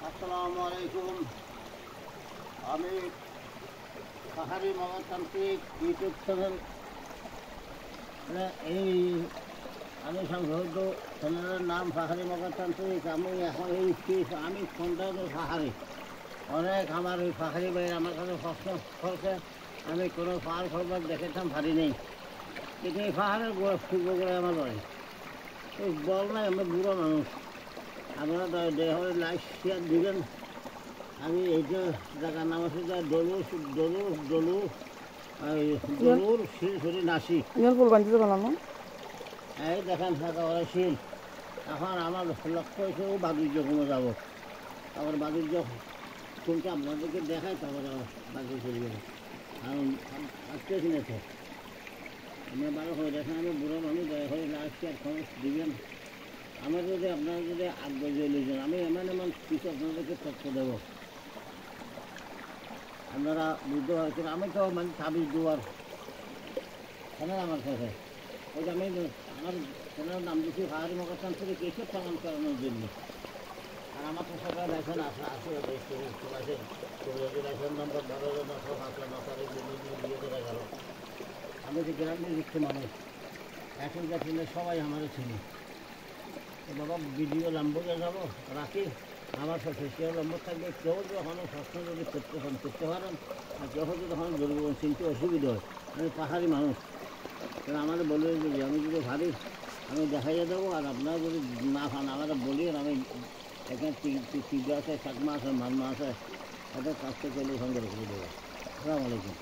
আসসালামু আলাইকুম। আমি পাহাড়ি মগজতান্ত্রিক ইউটিউব চ্যানেল এই আমি সংযুক্ত চ্যানেলের নাম পাহাড়ি মগজতান্ত্রিক। আমি এখন আমি সন্তান পাহাড়ি অনেক আমার ওই পাহাড়ি ভাই আমার কাছে প্রশ্ন করছে, আমি কোনো পাহাড় খবর দেখাতাম পারি নেই, কিন্তু এই পাহাড়ের গোড়া ফুলবো করে আমার বাড়ি ওই বল নাই। আমরা বুড়ো মানুষ, আপনারা দেহ লাইক শেয়ার দিবেন। আমি এইটা জায়গার নাম আছে দলুর শিলছড়ি নাসি এই দেখেন থাকা ওরা শিল। এখন আমার লক্ষ্য হয়েছে ও বাণিজ্য কমে যাবো, তারপর বাণিজ্য কোনটা আপনাদেরকে দেখায়, তারপরে বাণিজ্য চলে যাবে। আজকে কিনেছে আমরা বারো হয়ে দেখেন, আমি বুড়ো মানুষ দয়া করে লাইক শেয়ার খরচ দিবেন। আমার যদি আপনারা যদি আগ্রহ লইছেন, আমি এমন কিছু আপনাদেরকে তথ্য দেবো, আপনারা বুঝতে পারছেন। আমি তো মানে 26 দুয়ার চ্যানেল আমার কাছে, ওই যে আমি আমার চ্যানেলের নাম দিচ্ছি পাহাড়ি মগজতান্ত্রিক এইসব পালন করানোর জন্য। আর আমার তো সরকার লাইসেন্স আছে লাইসেন্স নম্বর 12,900,5,900 দিয়ে গেল। আমি যে গ্রামের লিখতে মানুষ এখনকার ছেলে সবাই আমারও চিনি। বাবা ভিডিও লম্ব যাবো রাখি, আমার সোশ্যাল নম্বর থাকবে। কেউ যখন প্রশ্ন যদি করতে পারেন, আর কেউ যদি তখন জরুরি চিনতে অসুবিধা হয়। আমি পাহাড়ি মানুষ, আমাদের বলে যদি আমি যদি ভাবি আমি দেখাইয়ে দেবো। আর আপনারা যদি না পান আমাদের বলি, আমি এখানে টিগা আছে, চাকমা আছে, মানমা আছে, তাদের কাছ থেকে সংগ্রহ করে দেবো। আসসালামু আলাইকুম।